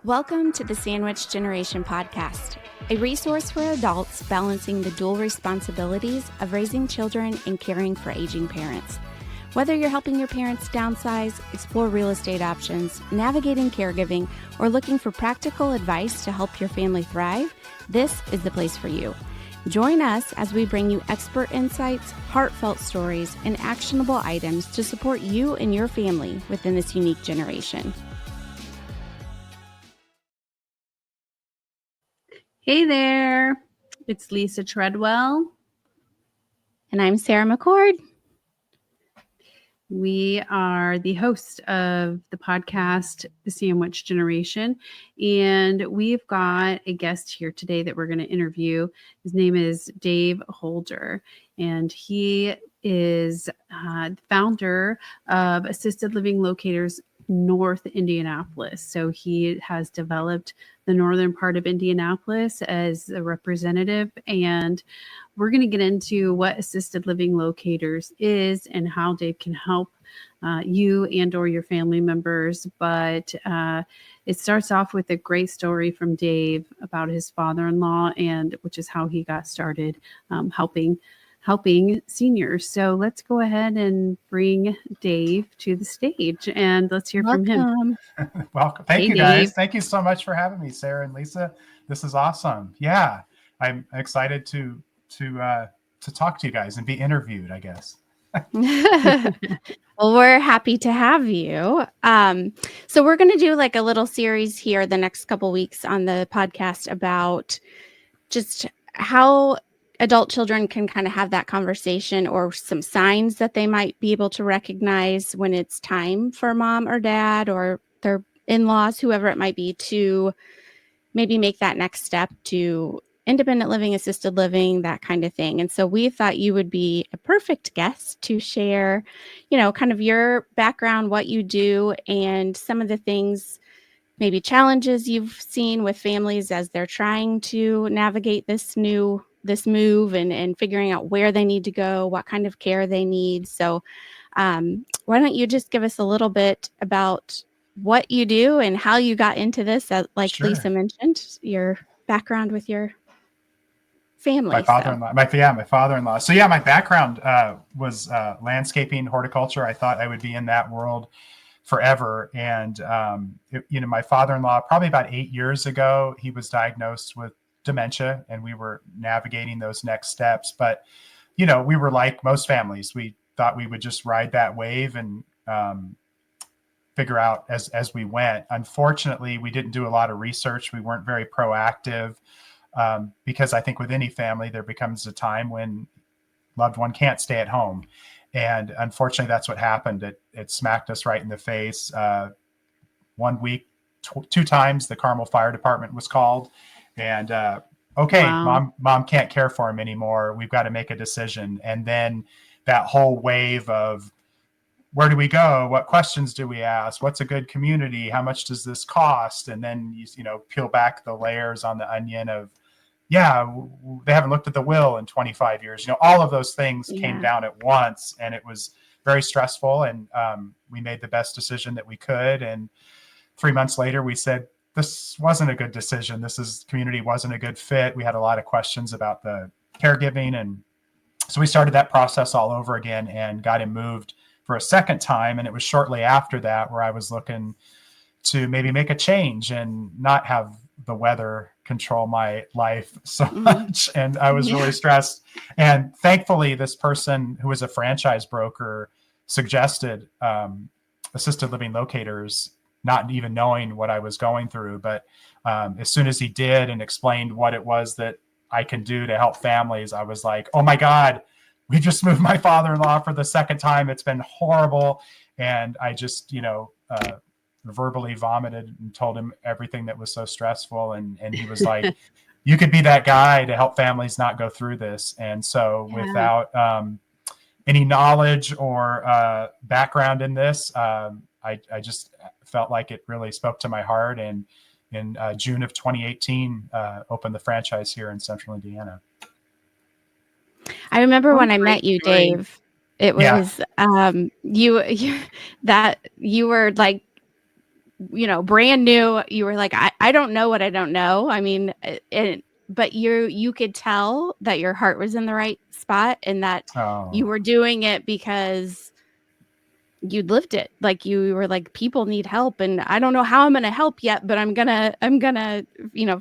Welcome to the Sandwich Generation podcast, a resource for adults balancing the dual responsibilities of raising children and caring for aging parents. Whether you're helping your parents downsize, explore real estate options, navigating caregiving, or looking for practical advice to help your family thrive, this is the place for you. Join us as we bring you expert insights, heartfelt stories, and actionable items to support you and your family within this unique generation. Hey there, it's Lisa Treadwell. And I'm Sarah McCord. We are the host of the podcast, The Sandwich Generation, and we've got a guest here today that we're going to interview. His name is Dave Holder, and he is the founder of Assisted Living Locators North Indianapolis. So he has developed the northern part of Indianapolis as a representative, and we're going to get into what Assisted Living Locators is and how Dave can help you and or your family members. But it starts off with a great story from Dave about his father-in-law, and which is how he got started helping seniors. So let's go ahead and bring Dave to the stage and let's hear from him. Welcome. Thank you, guys. Thank you so much for having me, Sarah and Lisa. This is awesome. Yeah, I'm excited to talk to you guys and be interviewed, I guess. Well, we're happy to have you. So we're going to do like a little series here the next couple weeks on the podcast about just how adult children can kind of have that conversation, or some signs that they might be able to recognize when it's time for mom or dad or their in-laws, whoever it might be, to maybe make that next step to independent living, assisted living, that kind of thing. And so we thought you would be a perfect guest to share, kind of your background, what you do, and some of the things, maybe challenges you've seen with families as they're trying to navigate this move and figuring out where they need to go, what kind of care they need. So why don't you just give us a little bit about what you do and how you got into this, like Sure. Lisa mentioned, your background with your family. My father-in-law. My father-in-law. So yeah, my background was landscaping, horticulture. I thought I would be in that world forever. And, my father-in-law, probably about 8 years ago, he was diagnosed with dementia, and we were navigating those next steps. But, we were like most families. We thought we would just ride that wave and figure out as we went. Unfortunately, we didn't do a lot of research. We weren't very proactive because I think with any family, there becomes a time when loved one can't stay at home. And unfortunately, that's what happened. It smacked us right in the face. 1 week, 2 times, the Carmel Fire Department was called. And wow. Mom can't care for him anymore. We've got to make a decision. And then that whole wave of, where do we go? What questions do we ask? What's a good community? How much does this cost? And then you peel back the layers on the onion of, they haven't looked at the will in 25 years. All of those things came down at once, and it was very stressful. And we made the best decision that we could. And 3 months later, we said, this wasn't a good decision. Community wasn't a good fit. We had a lot of questions about the caregiving. And so we started that process all over again and got him moved for a second time. And it was shortly after that where I was looking to maybe make a change and not have the weather control my life so much. And I was really stressed. And thankfully, this person who was a franchise broker suggested Assisted Living Locators, not even knowing what I was going through. But as soon as he did and explained what it was that I can do to help families, I was like, oh my God, we just moved my father-in-law for the second time. It's been horrible. And I just, verbally vomited and told him everything that was so stressful. And he was like, you could be that guy to help families not go through this. And so without any knowledge or background in this, I just felt like it really spoke to my heart. And in June of 2018, opened the franchise here in Central Indiana. I remember when I met you, Dave, it was you were like brand new, you were like, I don't know what I don't know. I mean, but you could tell that your heart was in the right spot and that you were doing it because you'd lived it. Like you were like, people need help and I don't know how I'm going to help yet, but I'm going to,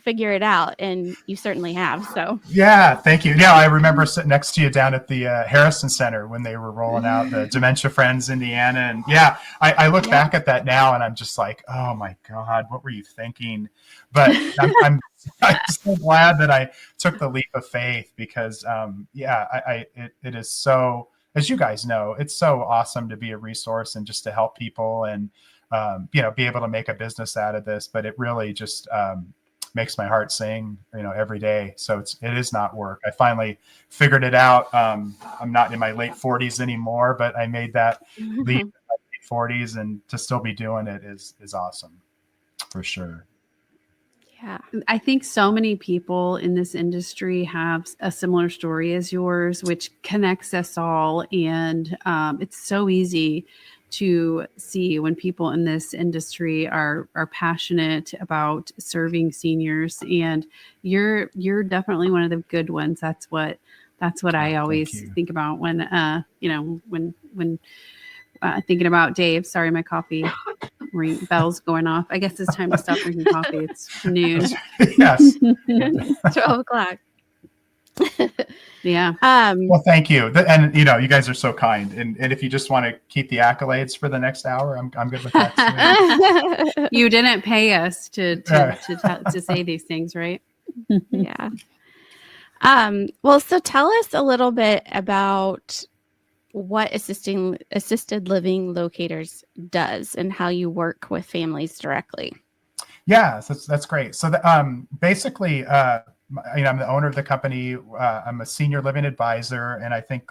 figure it out. And you certainly have. So yeah, thank you. Yeah, I remember sitting next to you down at the Harrison Center when they were rolling out the Dementia Friends Indiana. And yeah, I look back at that now and I'm just like, oh my God, what were you thinking? But I'm so glad that I took the leap of faith because it is so, as you guys know, it's so awesome to be a resource and just to help people and, be able to make a business out of this. But it really just makes my heart sing, every day. So it is not work. I finally figured it out. I'm not in my late 40s anymore, but I made that leap in my late 40s, and to still be doing it is awesome for sure. Yeah. I think so many people in this industry have a similar story as yours, which connects us all. And it's so easy to see when people in this industry are passionate about serving seniors. And you're definitely one of the good ones. That's what I always think about when thinking about Dave. Sorry, my coffee bells going off. I guess it's time to stop drinking coffee. It's noon. Yes. 12 o'clock. Yeah. Well, thank you. And you guys are so kind. And if you just want to keep the accolades for the next hour, I'm good with that too. You didn't pay us to say these things, right? Yeah. Well, so tell us a little bit about what Assisted Living Locators does and how you work with families directly. Yeah, that's great. So basically, I'm the owner of the company. I'm a senior living advisor, and I think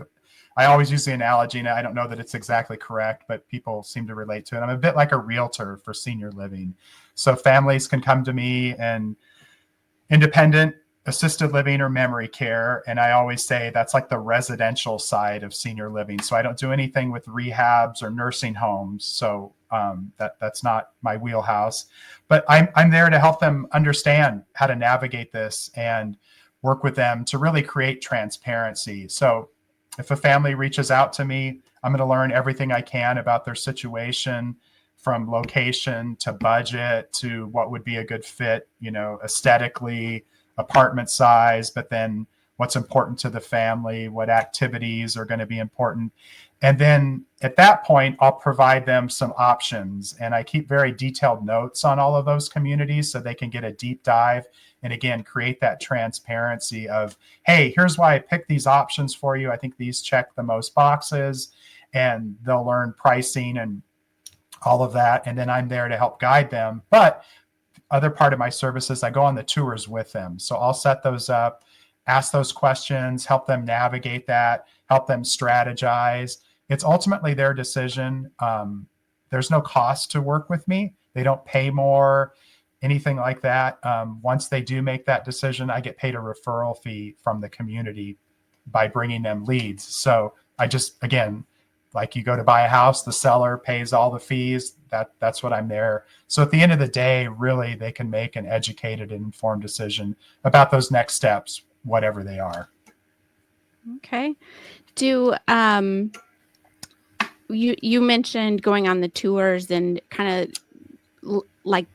I always use the analogy, and I don't know that it's exactly correct, but people seem to relate to it. I'm a bit like a realtor for senior living. So families can come to me and independent, assisted living, or memory care. And I always say that's like the residential side of senior living. So I don't do anything with rehabs or nursing homes. So that's not my wheelhouse. But I'm there to help them understand how to navigate this and work with them to really create transparency. So if a family reaches out to me, I'm going to learn everything I can about their situation, from location to budget to what would be a good fit, aesthetically, apartment size, but then what's important to the family, what activities are going to be important. And then at that point, I'll provide them some options. And I keep very detailed notes on all of those communities so they can get a deep dive and, again, create that transparency of, hey, here's why I picked these options for you. I think these check the most boxes, and they'll learn pricing and all of that. And then I'm there to help guide them. But other part of my services, I go on the tours with them. So I'll set those up, ask those questions, help them navigate that, help them strategize. It's ultimately their decision. There's no cost to work with me. They don't pay more, anything like that. Once they do make that decision, I get paid a referral fee from the community by bringing them leads. So I just, again, like you go to buy a house, the seller pays all the fees. That's what I'm there. So at the end of the day, really, they can make an educated and informed decision about those next steps, whatever they are. Okay. You mentioned going on the tours and kind of like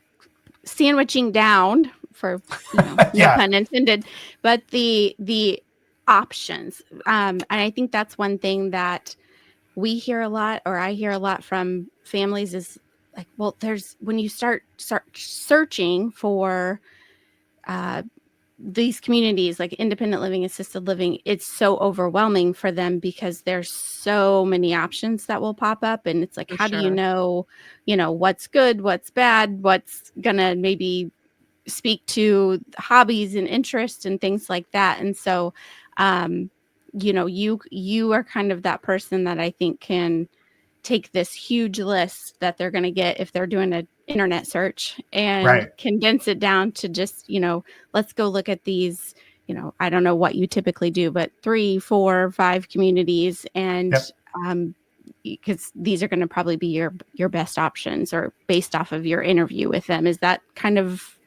sandwiching down, for no pun intended, but the options. And I think that's one thing that we hear a lot, or I hear a lot from families, is like, well, when you start searching for these communities like independent living, assisted living, it's so overwhelming for them because there's so many options that will pop up. And it's like, how do you know, what's good, what's bad, what's gonna maybe speak to hobbies and interests and things like that. And so, you are kind of that person that I think can take this huge list that they're going to get if they're doing an internet search and condense it down to just, let's go look at these, I don't know what you typically do, but 3, 4, 5 communities and because these are going to probably be your best options, or based off of your interview with them. Is that kind of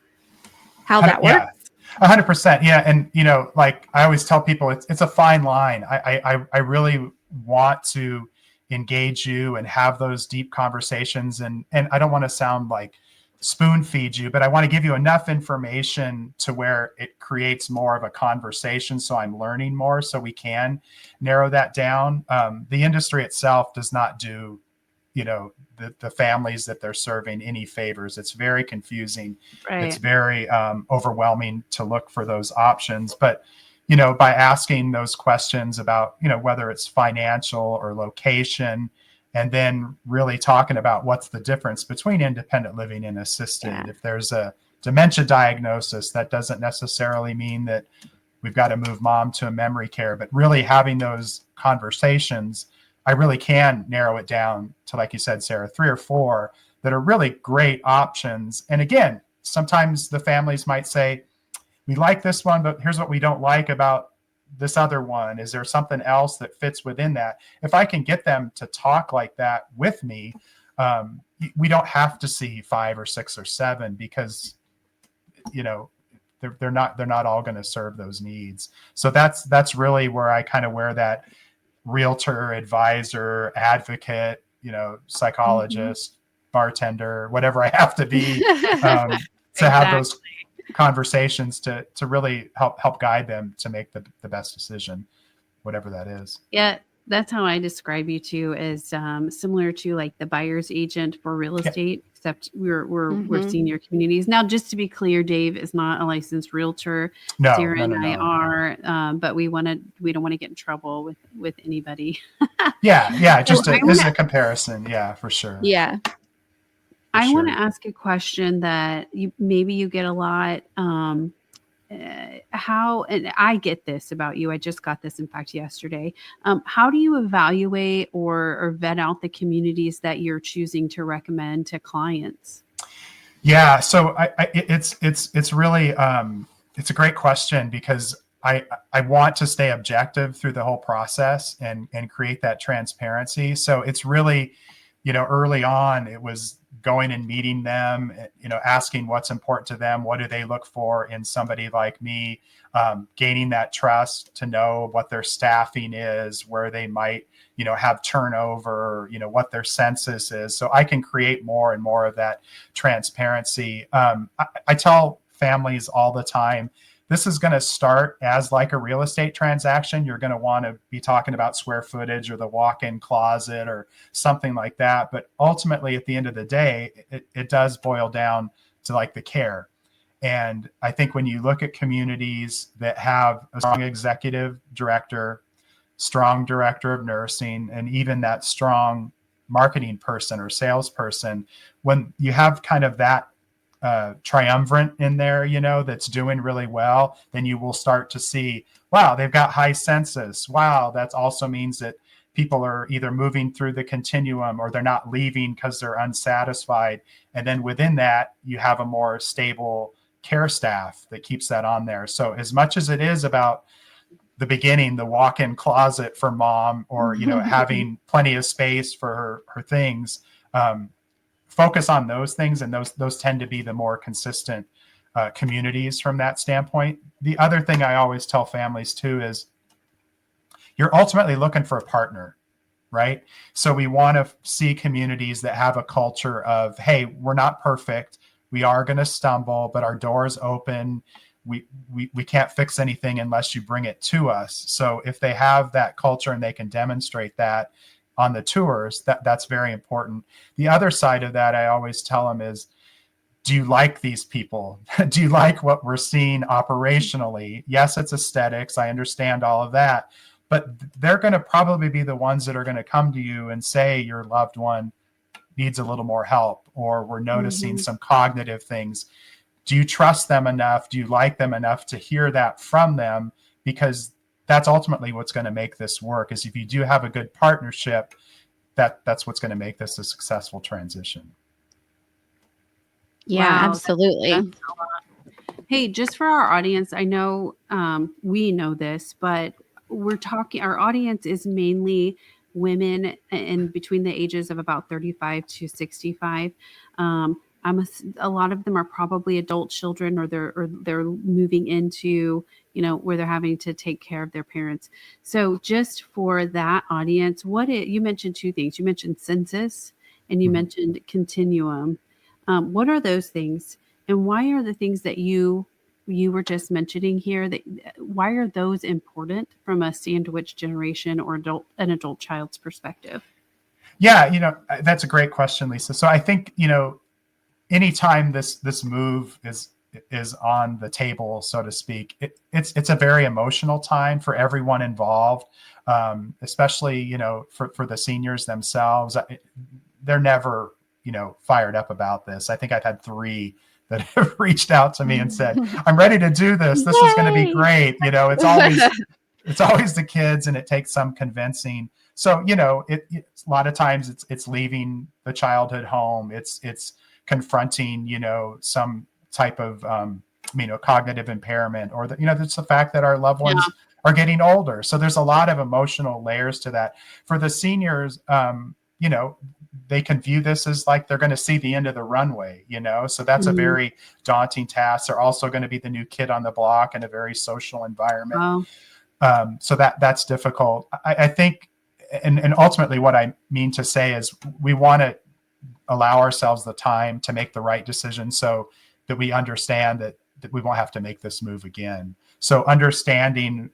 how that works? Yeah, 100%. Yeah. And, like I always tell people, it's a fine line. I really want to engage you and have those deep conversations. And I don't want to sound like spoon feed you, but I want to give you enough information to where it creates more of a conversation. So I'm learning more so we can narrow that down. The industry itself does not do, the families that they're serving any favors. It's very confusing. Right. It's very overwhelming to look for those options. But, by asking those questions about, whether it's financial or location, and then really talking about what's the difference between independent living and assisted. Yeah. If there's a dementia diagnosis, that doesn't necessarily mean that we've got to move mom to a memory care, but really having those conversations, I really can narrow it down to, like you said, Sarah, 3 or 4 that are really great options. And again, sometimes the families might say, we like this one, but here's what we don't like about this other one. Is there something else that fits within that? If I can get them to talk like that with me, we don't have to see 5 or 6 or 7, because, they're not all going to serve those needs. So that's really where I kind of wear that realtor, advisor, advocate, psychologist, bartender, whatever I have to be, to have those conversations to really help guide them to make the best decision, whatever that is. Yeah, that's how I describe you too, as similar to like the buyer's agent for real estate, except we're senior communities. Now, just to be clear, Dave is not a licensed realtor. No, Sara and I no. are, but we don't want to get in trouble with anybody. Yeah, just as a comparison. Yeah, for sure. Yeah. I want to ask a question that maybe you get a lot. How, and I get this about you. I just got this, in fact, yesterday. How do you evaluate or vet out the communities that you're choosing to recommend to clients? Yeah, so it's really it's a great question, because I want to stay objective through the whole process and create that transparency. So it's really, early on, it was going and meeting them, asking what's important to them. What do they look for in somebody like me? Gaining that trust to know what their staffing is, where they might, have turnover, what their census is. So I can create more and more of that transparency. I tell families all the time, this is going to start as like a real estate transaction. You're going to want to be talking about square footage or the walk-in closet or something like that. But ultimately, at the end of the day, it does boil down to like the care. And I think when you look at communities that have a strong executive director, strong director of nursing, and even that strong marketing person or salesperson, when you have kind of that triumvirate in there, that's doing really well, then you will start to see, wow, they've got high census. Wow, that also means that people are either moving through the continuum or they're not leaving because they're unsatisfied. And then within that, you have a more stable care staff that keeps that on there. So as much as it is about the beginning, the walk-in closet for mom, or, having plenty of space for her things, focus on those things, and those tend to be the more consistent communities from that standpoint. The other thing I always tell families too is you're ultimately looking for a partner, right? So we want to see communities that have a culture of, hey, we're not perfect. We are going to stumble, but our door's open. We can't fix anything unless you bring it to us. So if they have that culture and they can demonstrate that on the tours, that's very important. The other side of that, I always tell them, is, do you like these people? Do you like what we're seeing operationally? Yes, it's aesthetics. I understand all of that, but they're going to probably be the ones that are going to come to you and say your loved one needs a little more help, or we're noticing some cognitive things. Do you trust them enough? Do you like them enough to hear that from them? Because that's ultimately what's going to make this work, is if you do have a good partnership, that's what's going to make this a successful transition. Yeah, Wow, absolutely. that's a lot. Hey, just for our audience, I know we know this, but we're talking, our audience is mainly women in between the ages of about 35 to 65. A lot of them are probably adult children, or they're moving into, where they're having to take care of their parents. So just for that audience, you mentioned two things. You mentioned census and you mentioned continuum. What are those things, and why are the things that you were just mentioning here, why are those important from a sandwich generation or an adult child's perspective? Yeah, that's a great question, Lisa. So I think, anytime this move is on the table, so to speak, it's a very emotional time for everyone involved, especially, for the seniors themselves. They're never, fired up about this. I think I've had 3 that have reached out to me and said, I'm ready to do this. This is going to be great. It's always the kids, and it takes some convincing. So, it's a lot of times it's leaving the childhood home. It's confronting, some type of, cognitive impairment, or it's the fact that our loved ones are getting older. So there's a lot of emotional layers to that. For the seniors, they can view this as like they're going to see the end of the runway, so that's a very daunting task. They're also going to be the new kid on the block in a very social environment. Wow. So that's difficult. I think, and ultimately what I mean to say is we want to allow ourselves the time to make the right decision, so that we understand that we won't have to make this move again. So understanding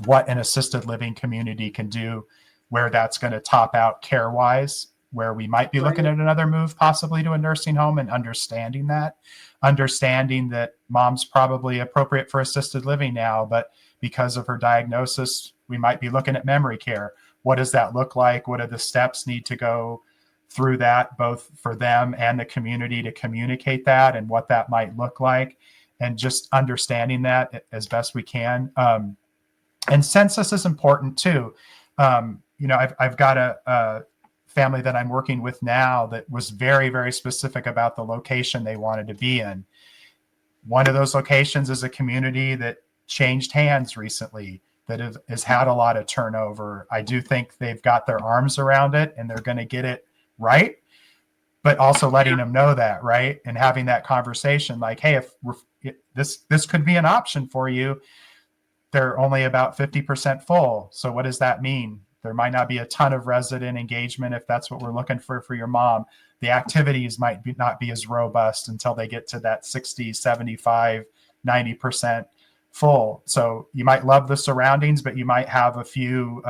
what an assisted living community can do, where that's going to top out care wise, where we might be looking at another move possibly to a nursing home, and understanding that mom's probably appropriate for assisted living now, but because of her diagnosis, we might be looking at memory care. What does that look like? What are the steps need to go through that, both for them and the community, to communicate that and what that might look like, and just understanding that as best we can. And census is important too. I've got a family that I'm working with now that was very, very specific about the location they wanted to be in. One of those locations is a community that changed hands recently, that has had a lot of turnover. I do think they've got their arms around it, and they're going to get it right, but also letting them know that, right? And having that conversation like, hey, if this could be an option for you, they're only about 50% full. So what does that mean? There might not be a ton of resident engagement if that's what we're looking for your mom. The activities might not be as robust until they get to that 60, 75, 90% full. So you might love the surroundings, but you might have a few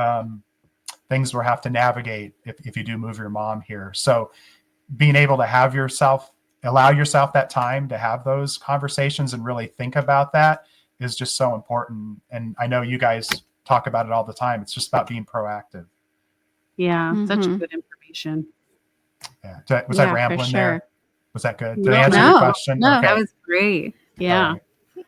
things we'll have to navigate if you do move your mom here. So being able to allow yourself that time to have those conversations and really think about that is just so important. And I know you guys talk about it all the time. It's just about being proactive. Yeah, such good information. Yeah. Was I rambling there? Was that good? Did I answer your question? No, that was great. Yeah. Right.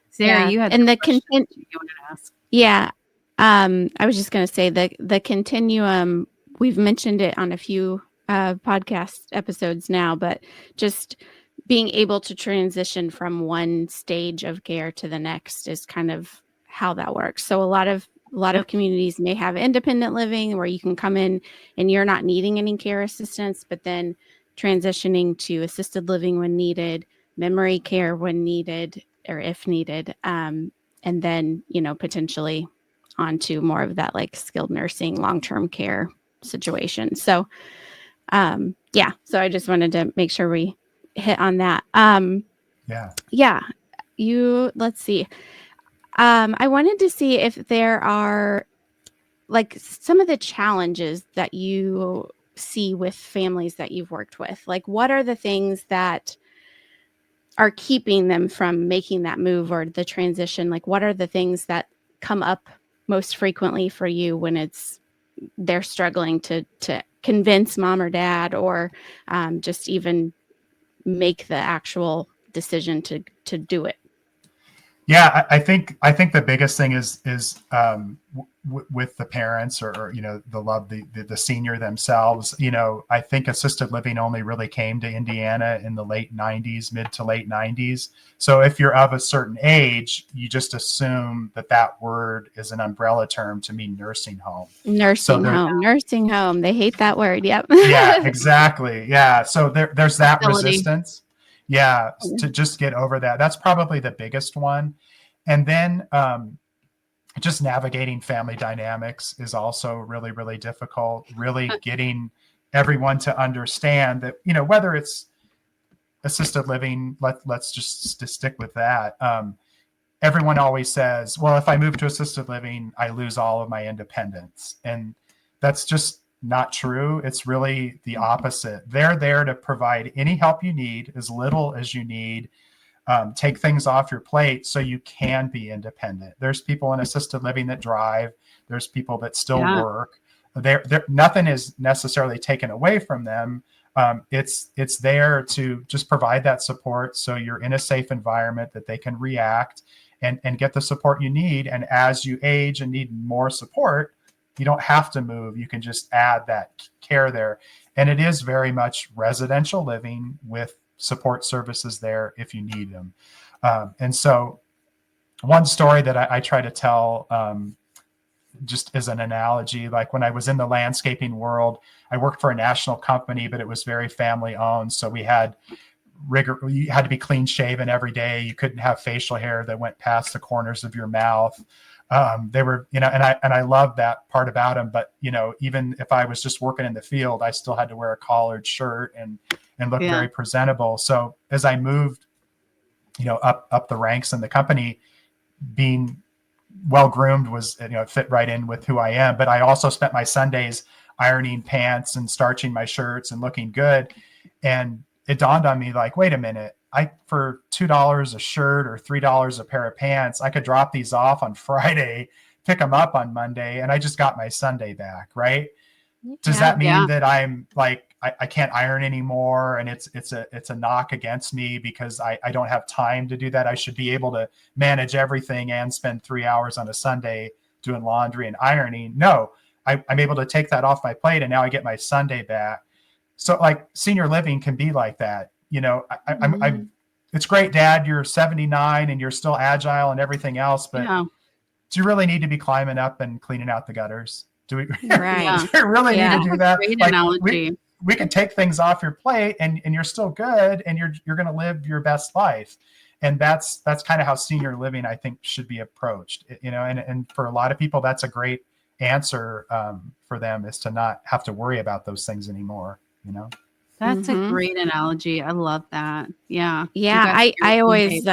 Sarah, you had the content you wanted to ask. Yeah. I was just going to say the continuum, we've mentioned it on a few podcast episodes now, but just being able to transition from one stage of care to the next is kind of how that works. So a lot of communities may have independent living where you can come in and you're not needing any care assistance, but then transitioning to assisted living when needed, memory care when needed, or if needed, and then, potentially onto more of that like skilled nursing, long-term care situation. So, so I just wanted to make sure we hit on that. Let's see. I wanted to see if there are like some of the challenges that you see with families that you've worked with. Like, what are the things that are keeping them from making that move or the transition? Like, what are the things that come up most frequently for you when they're struggling to convince mom or dad, or just even make the actual decision to do it? Yeah, I think the biggest thing is with the parents or the senior themselves. I think assisted living only really came to Indiana in the late 90s, mid to late 90s. So if you're of a certain age, you just assume that word is an umbrella term to mean nursing home. Nursing home. They hate that word. Yep. Yeah, exactly. Yeah. So there's that Facility. resistance. Yeah, to just get over that. That's probably the biggest one. And then just navigating family dynamics is also really, really difficult. Really getting everyone to understand that, whether it's assisted living, let's just stick with that. Everyone always says, well, if I move to assisted living, I lose all of my independence. And that's just not true. It's really the opposite. They're there to provide any help you need, as little as you need. Take things off your plate so you can be independent. There's people in assisted living that drive. There's people that still work. Nothing is necessarily taken away from them. It's there to just provide that support so you're in a safe environment that they can react and get the support you need. And as you age and need more support, you don't have to move. You can just add that care there. And it is very much residential living with support services there if you need them. And so one story that I try to tell just as an analogy, like when I was in the landscaping world, I worked for a national company, but it was very family owned. So we had you had to be clean shaven every day. You couldn't have facial hair that went past the corners of your mouth. They were, and I love that part about them. But, even if I was just working in the field, I still had to wear a collared shirt and look very presentable. So as I moved, up the ranks in the company, being well-groomed was, fit right in with who I am. But I also spent my Sundays ironing pants and starching my shirts and looking good. And it dawned on me, like, wait a minute, for $2 a shirt or $3 a pair of pants, I could drop these off on Friday, pick them up on Monday, and I just got my Sunday back, right? Does that mean that I'm like, I can't iron anymore and it's a knock against me because I don't have time to do that? I should be able to manage everything and spend 3 hours on a Sunday doing laundry and ironing. No, I'm able to take that off my plate and now I get my Sunday back. So like senior living can be like that. It's great, Dad, you're 79 and you're still agile and everything else, but do you really need to be climbing up and cleaning out the gutters? Do we Right. do we really need to do that? Great Like, analogy. we can take things off your plate and you're still good and you're going to live your best life. And that's kind of how senior living, I think, should be approached. And for a lot of people, that's a great answer for them, is to not have to worry about those things anymore. That's a great analogy. I love that. Yeah. Yeah. I always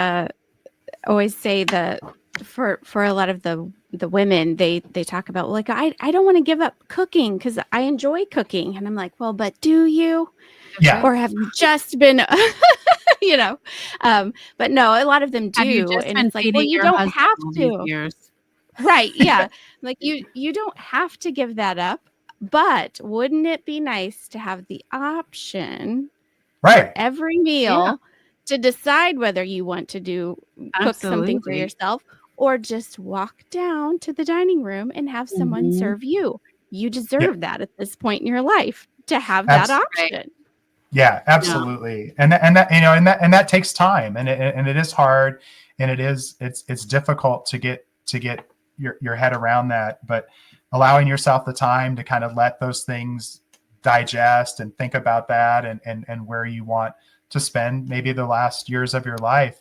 say that for a lot of the women, they talk about, like, I don't want to give up cooking because I enjoy cooking. And I'm like, well, but do you? Yeah. Or have you just been, but no, a lot of them do. Have you just and been it's like, well, feeding you your don't husband have all these to. years? Right. Yeah. Like you don't have to give that up, but wouldn't it be nice to have the option for every meal to decide whether you want to cook something for yourself or just walk down to the dining room and have someone serve you? You deserve that at this point in your life, to have that option. Yeah, absolutely. And that takes time, and it is hard, and it's difficult to get your head around that, but allowing yourself the time to kind of let those things digest and think about that and where you want to spend maybe the last years of your life,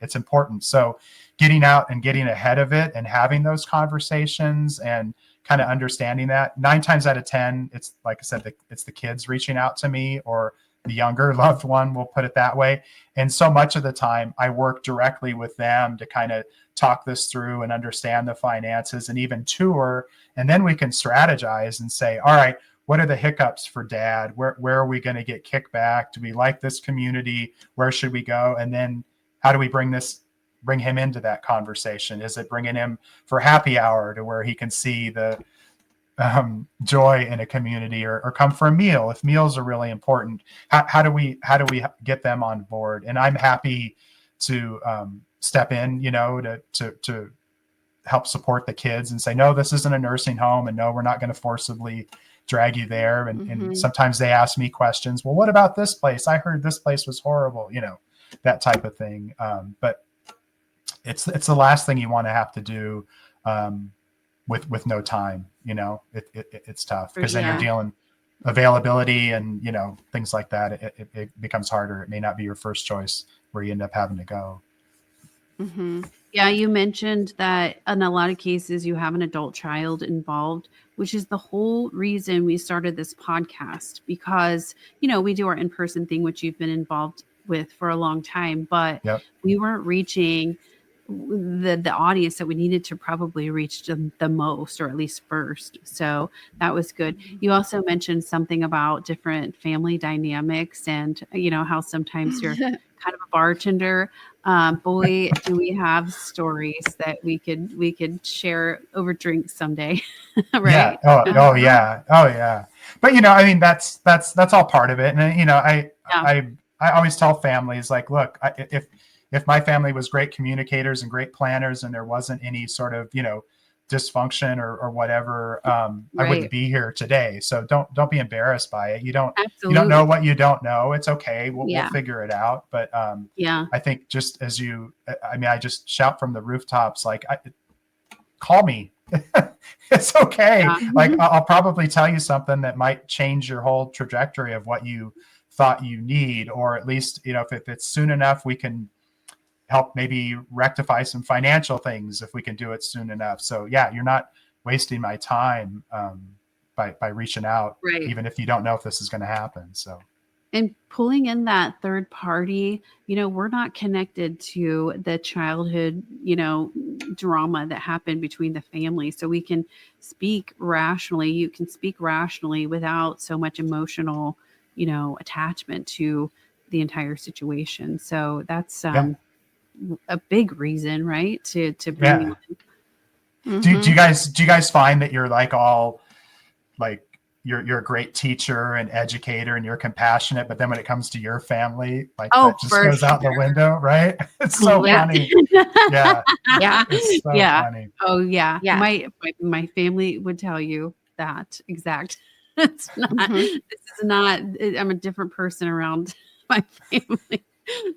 it's important. So getting out and getting ahead of it and having those conversations and kind of understanding that 9 times out of 10, it's like I said, it's the kids reaching out to me or the younger loved one, we'll put it that way. And so much of the time I work directly with them to kind of talk this through and understand the finances and even tour. And then we can strategize and say, all right, what are the hiccups for Dad? Where are we going to get kickback? Do we like this community? Where should we go? And then how do we bring him into that conversation? Is it bringing him for happy hour to where he can see the joy in a community, or come for a meal if meals are really important? How do we get them on board? And I'm happy to step in, to help support the kids and say, no, this isn't a nursing home, and no, we're not going to forcibly drag you there. And sometimes they ask me questions. Well, what about this place? I heard this place was horrible, that type of thing. But it's the last thing you want to have to do with no time. It's tough, because then you're dealing availability and things like that. It becomes harder. It may not be your first choice where you end up having to go. Yeah, you mentioned that in a lot of cases you have an adult child involved, which is the whole reason we started this podcast, because we do our in-person thing, which you've been involved with for a long time, but we weren't reaching the audience that we needed to probably reach the most, or at least first. So that was good. You also mentioned something about different family dynamics, and how sometimes you're kind of a bartender. Boy, do we have stories that we could share over drinks someday. Right? Yeah. Oh yeah. But that's all part of it. And I always tell families, like, look, if my family was great communicators and great planners, and there wasn't any sort of, dysfunction or whatever, I wouldn't be here today. So don't be embarrassed by it. You don't know what you don't know. It's okay. We'll figure it out. But I think just as I just shout from the rooftops, like, call me. It's okay. Like, I'll probably tell you something that might change your whole trajectory of what you thought you need, or at least, if it's soon enough, we can help maybe rectify some financial things if we can do it soon enough. So you're not wasting my time by reaching out, even if you don't know if this is going to happen. So, and pulling in that third party, we're not connected to the childhood, drama that happened between the family. So we can speak rationally. You can speak rationally without so much emotional, attachment to the entire situation. So that's a big reason, right? To bring you in. Do you guys find that you're like all like you're a great teacher and educator and you're compassionate, but then when it comes to your family, like, that just goes out the window, right? It's so funny. Yeah. It's so funny. Oh yeah. My family would tell you that exact. It's not. This is not. I'm a different person around my family.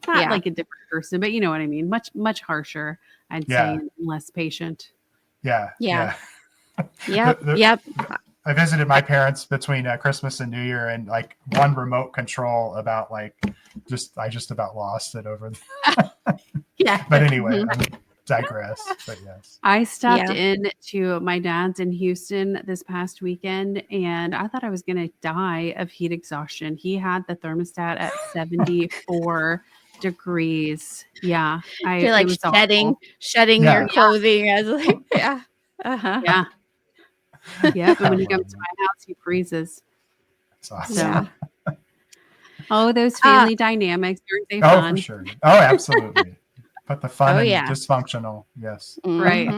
Not like a different person, but you know what I mean. Much harsher, I'd say, and less patient. Yeah. Yep. I visited my parents between Christmas and New Year, and like one remote control about I just about lost it over. But anyway, I digress. But yes, I stopped in to my dad's in Houston this past weekend, and I thought I was going to die of heat exhaustion. He had the thermostat at 74 degrees. Yeah, you're like shedding your clothing as like Yeah, but when he comes to my house, he freezes. That's awesome. Oh, those family dynamics, aren't they fun? For sure. Oh, absolutely. But the fun and dysfunctional, yes. Right.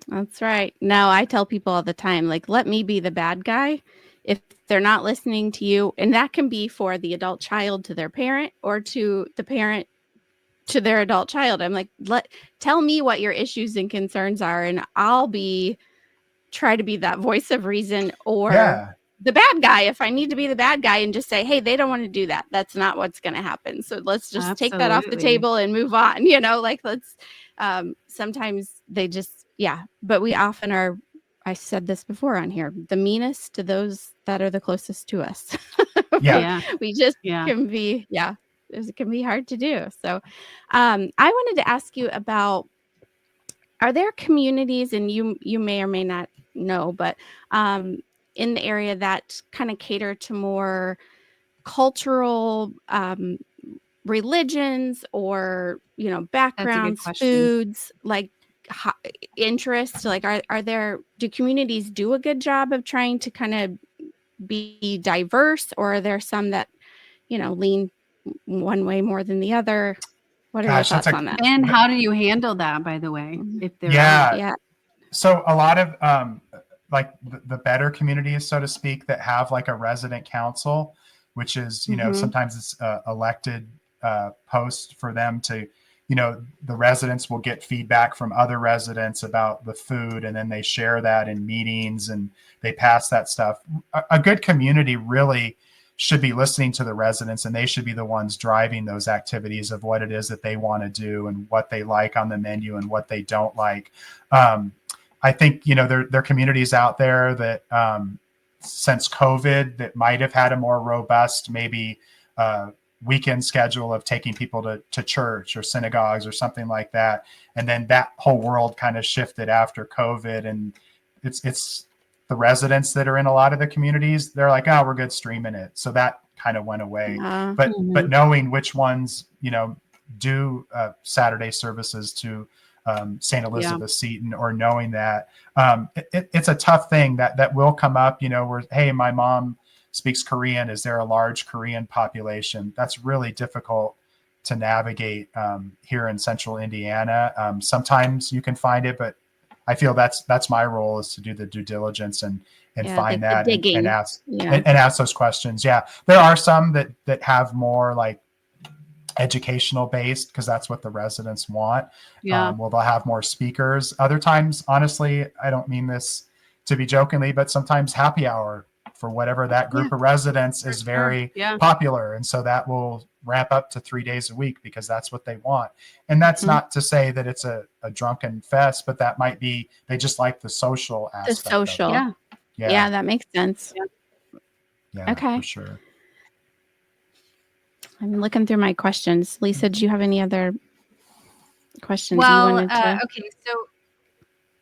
That's right. No, I tell people all the time, like, let me be the bad guy if they're not listening to you. And that can be for the adult child to their parent, or to the parent to their adult child. I'm like, tell me what your issues and concerns are, and I'll try to be that voice of reason, or the bad guy if I need to be the bad guy, and just say, hey, they don't want to do that. That's not what's going to happen. So let's just take that off the table and move on. Let's sometimes they just, but we often are, I said this before on here, the meanest to those that are the closest to us. We just can be, it can be hard to do. So I wanted to ask you about, are there communities, and you may or may not know, but in the area that kind of cater to more cultural religions, or backgrounds, foods, like interests? Like, do communities do a good job of trying to kind of be diverse, or are there some that lean one way more than the other? What are your thoughts on that? And how do you handle that, by the way? If there So a lot of like the better communities, so to speak, that have like a resident council, which is sometimes it's elected post for them to the residents will get feedback from other residents about the food, and then they share that in meetings and they pass that stuff. A good community really should be listening to the residents, and they should be the ones driving those activities of what it is that they want to do and what they like on the menu and what they don't like. I think, there are communities out there that since COVID that might have had a more robust, maybe weekend schedule of taking people to church or synagogues or something like that. And then that whole world kind of shifted after COVID, and it's the residents that are in a lot of the communities. They're like, oh, we're good streaming it. So that kind of went away. But knowing which ones, do Saturday services to St. Elizabeth Seton, or knowing that it's a tough thing that will come up, where, hey, my mom speaks Korean. Is there a large Korean population? That's really difficult to navigate here in central Indiana. Sometimes you can find it, but I feel that's my role, is to do the due diligence and find that and ask and ask those questions. Yeah, there are some that have more like educational based, because that's what the residents want. Well, they'll have more speakers. Other times, honestly, I don't mean this to be jokingly, but sometimes happy hour for whatever that group of residents is very popular. And so that will ramp up to 3 days a week because that's what they want. And that's not to say that it's a drunken fest, but that might be, they just like the social aspect. The social. Yeah, that makes sense. Yeah, okay. For sure. I'm looking through my questions. Lisa, do you have any other questions you wanted to? Okay, so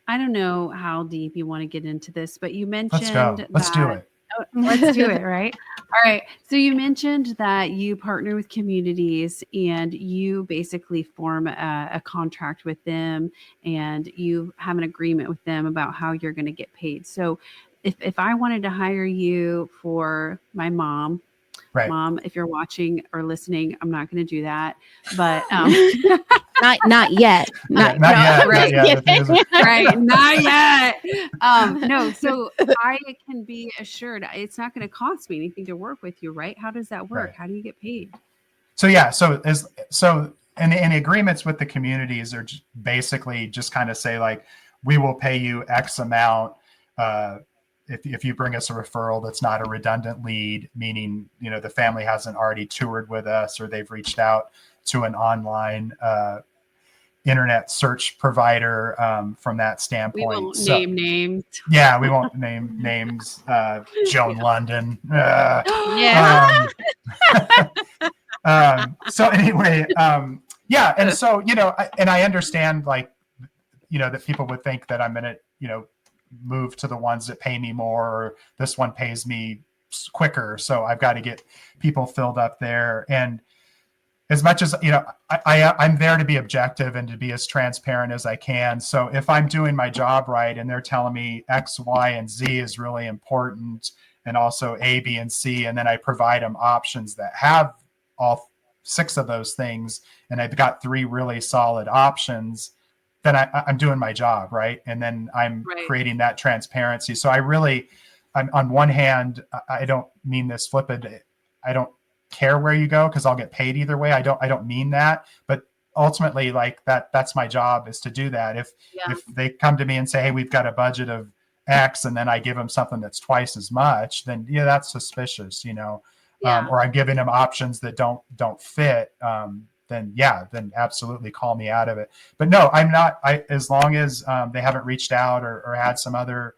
I don't know how deep you want to get into this, but you mentioned Let's do it. Let's do it, right? All right. So you mentioned that you partner with communities and you basically form a contract with them, and you have an agreement with them about how you're going to get paid. So if I wanted to hire you for my mom, right. Mom, if you're watching or listening, I'm not going to do that, but not yet. Not yet. Right. Not yet. Right. Not yet. No. So I can be assured it's not going to cost me anything to work with you, right? How does that work? Right. How do you get paid? So and the agreements with the communities are basically just kind of say like, we will pay you X amount if you bring us a referral that's not a redundant lead, meaning, the family hasn't already toured with us, or they've reached out to an online internet search provider from that standpoint. We won't name names. Yeah, we won't name names. Joan London. So anyway, and so, and I understand, like, that people would think that I'm going to, move to the ones that pay me more, or this one pays me quicker, so I've got to get people filled up there. And as much as I'm there to be objective and to be as transparent as I can. So if I'm doing my job right and they're telling me X, Y, and Z is really important, and also A, B, and C, and then I provide them options that have all 6 of those things, and I've got 3 really solid options, then I'm doing my job, right? And then I'm creating that transparency. So I'm on one hand, I don't mean this flippant. I don't care where you go because I'll get paid either way. I don't mean that, but ultimately, like that's my job, is to do that. If they come to me and say, hey, we've got a budget of X, and then I give them something that's twice as much, then that's suspicious, or I'm giving them options that don't fit. Then absolutely call me out of it. But no, I'm not. As long as they haven't reached out or had some other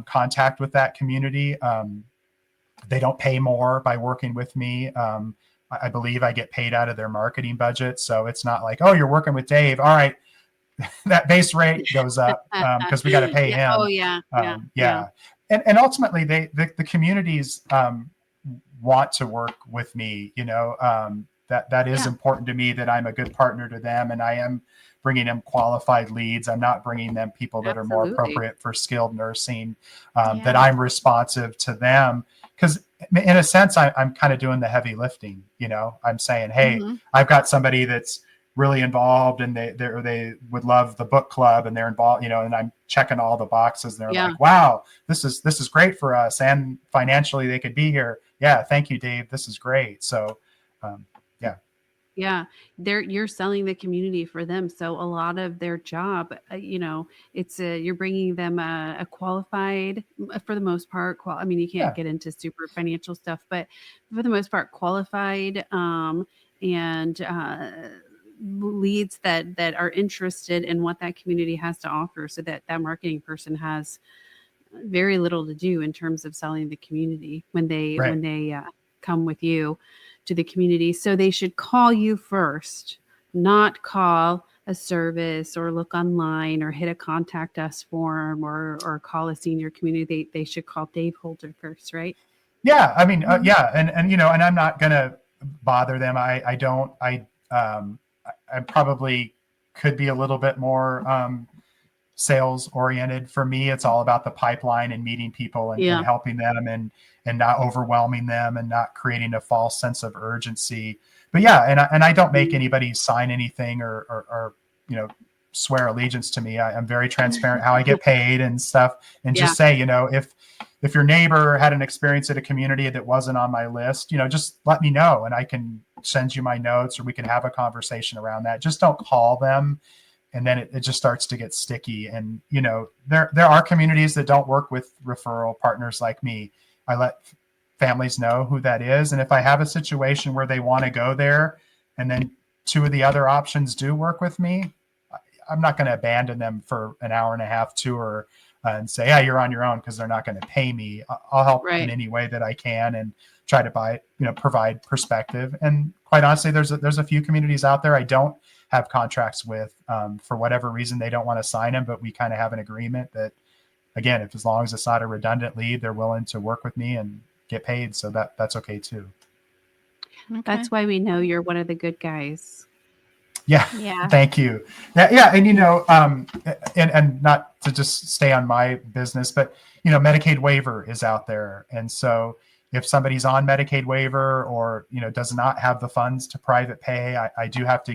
contact with that community, they don't pay more by working with me. I believe I get paid out of their marketing budget. So it's not like, oh, you're working with Dave. All right, that base rate goes up because we got to pay him. Oh, yeah. And ultimately, the communities want to work with me, that is important to me, that I'm a good partner to them, and I am bringing them qualified leads. I'm not bringing them people that are more appropriate for skilled nursing, that I'm responsive to them, because in a sense, I'm kind of doing the heavy lifting. I'm saying, hey, I've got somebody that's really involved, and they would love the book club, and they're involved, and I'm checking all the boxes, and they're like, wow, this is great for us, and financially they could be here. Yeah, thank you, Dave. This is great. So Yeah, you're selling the community for them. So a lot of their job, it's you're bringing them a qualified, for the most part. I mean, you can't Yeah. get into super financial stuff, but for the most part, qualified and leads that are interested in what that community has to offer, so that that marketing person has very little to do in terms of selling the community when they Right. come with you to the community. So they should call you first, not call a service or look online or hit a contact us form or call a senior community. They should call Dave Holder first, right? Yeah. I mean, yeah. And, and I'm not going to bother them. I probably could be a little bit more, sales oriented. For me, it's all about the pipeline and meeting people and Yeah. helping them and not overwhelming them and not creating a false sense of urgency. But yeah, and I don't make anybody sign anything or swear allegiance to me. I'm very transparent how I get paid and stuff, and Yeah. just say, if your neighbor had an experience at a community that wasn't on my list, just let me know and I can send you my notes or we can have a conversation around that. Just don't call them, and then it just starts to get sticky. And there are communities that don't work with referral partners like me. I let families know who that is, and if I have a situation where they want to go there and then two of the other options do work with me, I'm not going to abandon them for an hour and a half tour and say, yeah, you're on your own, because they're not going to pay me. I'll help in Right. any way that I can and try to provide perspective. And quite honestly, there's a few communities out there I don't have contracts with, for whatever reason. They don't want to sign them, but we kind of have an agreement that, again, if as long as it's not a redundant lead, they're willing to work with me and get paid. So that's okay too. Okay. That's why we know you're one of the good guys. Yeah. Yeah. Thank you. Yeah. And not to just stay on my business, but, Medicaid waiver is out there. And so if somebody's on Medicaid waiver or, does not have the funds to private pay, they do have to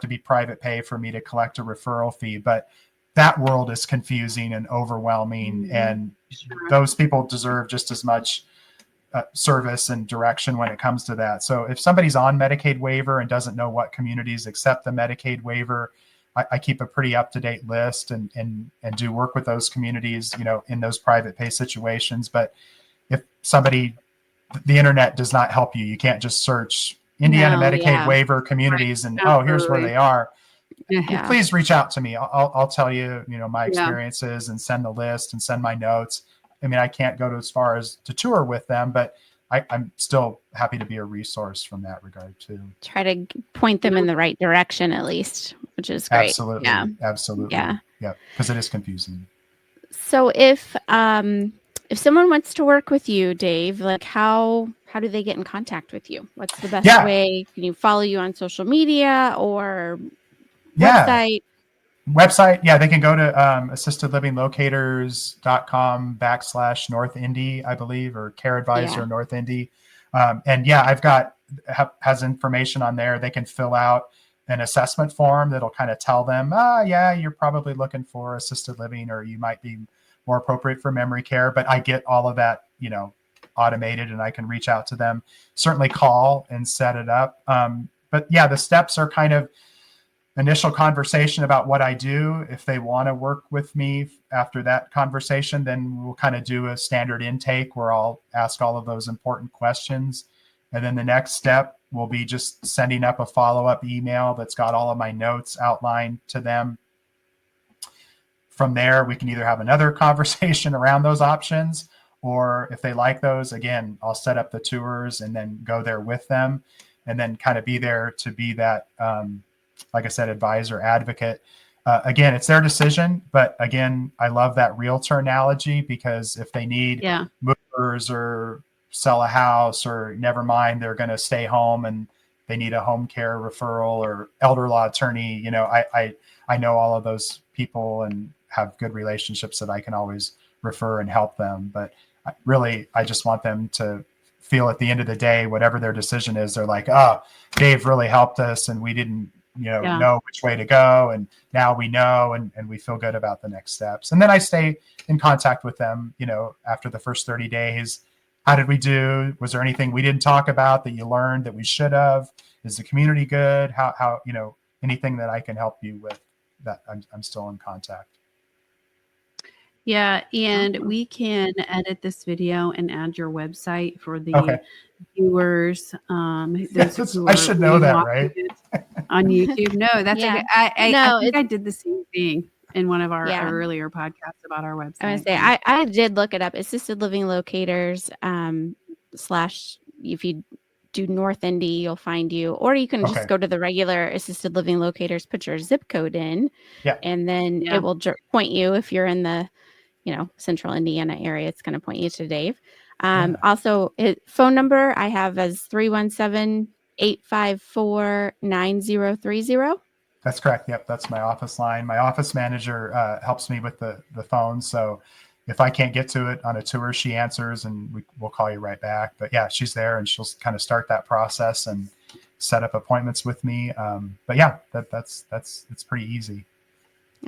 be private pay for me to collect a referral fee. But that world is confusing and overwhelming. And Sure. those people deserve just as much service and direction when it comes to that. So if somebody's on Medicaid waiver and doesn't know what communities accept the Medicaid waiver, I keep a pretty up-to-date list and do work with those communities, in those private pay situations. But if the internet does not help you, you can't just search Indiana No, Medicaid yeah. waiver communities and, here's where Absolutely. they are. Yeah. Please reach out to me. I'll tell you, my Yeah. experiences and send the list and send my notes. I mean, I can't go to as far as to tour with them, but I'm still happy to be a resource from that regard too. Try to point them in the right direction at least, which is great. Absolutely. Yeah. Absolutely. Yeah. Yeah. Because it is confusing. So if someone wants to work with you, Dave, like how do they get in contact with you? What's the best way? Can you follow you on social media or website? Website. Yeah. They can go to assistedlivinglocators.com/North Indy, I believe, or Care Advisor North Indy. And yeah, I've got has information on there. They can fill out an assessment form that'll kind of tell them, yeah, you're probably looking for assisted living, or you might be more appropriate for memory care. But I get all of that, automated, and I can reach out to them, certainly call and set it up. But yeah, the steps are kind of initial conversation about what I do. If they want to work with me after that conversation, then we'll kind of do a standard intake where I'll ask all of those important questions. And then the next step will be just sending up a follow-up email that's got all of my notes outlined to them. From there, we can either have another conversation around those options, or if they like those, again, I'll set up the tours and then go there with them and then kind of be there to be that, like I said, advisor, advocate. Again, it's their decision. But again, I love that realtor analogy, because if they need movers or sell a house, or never mind, they're going to stay home and they need a home care referral or elder law attorney, I know all of those people and have good relationships that I can always refer and help them. But really, I just want them to feel at the end of the day, whatever their decision is, they're like, oh, Dave really helped us and we didn't know which way to go, and now we know, and we feel good about the next steps. And then I stay in contact with them, after the first 30 days. How did we do? Was there anything we didn't talk about that you learned that we should have? Is the community good? How anything that I can help you with, that I'm still in contact. Yeah, and Awesome. we can edit this video and add your website for the Okay. viewers. Those who I are should know that, watching right? it on YouTube. No, that's Yeah. okay. I No, think it's I did the same thing in one of our yeah. earlier podcasts about our I was website. say I did look it up. Assisted Living Locators slash if you do North Indy, you'll find you, or you can just Okay. go to the regular Assisted Living Locators, put your zip code in, Yeah. and then Yeah. it will point you if you're in the central Indiana area. It's going to point you to Dave. Yeah. Also, phone number I have as 317-854-9030. That's correct. Yep, that's my office line. My office manager helps me with the phone. So if I can't get to it on a tour, she answers and we'll call you right back. But yeah, she's there and she'll kind of start that process and set up appointments with me. But yeah, it's pretty easy.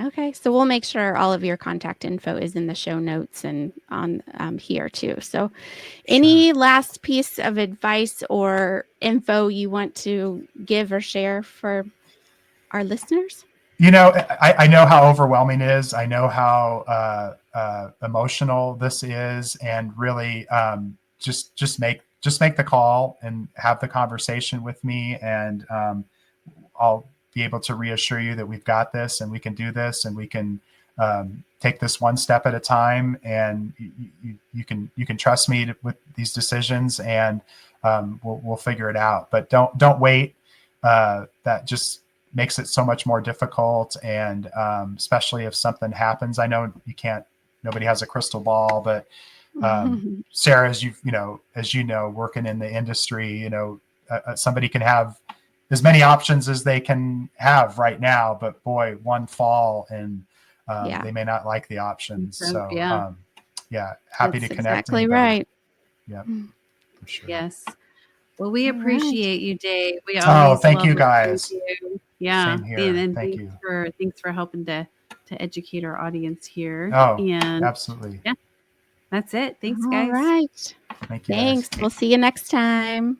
Okay, so we'll make sure all of your contact info is in the show notes and on here too. So, any last piece of advice or info you want to give or share for our listeners? I know how overwhelming it is. I know how emotional this is, and really just make the call and have the conversation with me, and I'll be able to reassure you that we've got this and we can do this and we can take this one step at a time, and you can trust me with these decisions, and we'll figure it out. But don't wait. That just makes it so much more difficult, and especially if something happens. I know nobody has a crystal ball, but Sarah, as you know, working in the industry, somebody can have as many options as they can have right now, but boy, one fall and they may not like the options. So happy That's to connect. exactly anybody. right. Yeah, for sure. Yes. Well, we All right. appreciate you, Dave. We always thank love you listening guys. to you. Yeah. Same here. And Thank thanks for helping to educate our audience here. Oh, and absolutely. yeah, that's it. Thanks, All guys. right. Thank you. Thanks. Guys. We'll see you next time.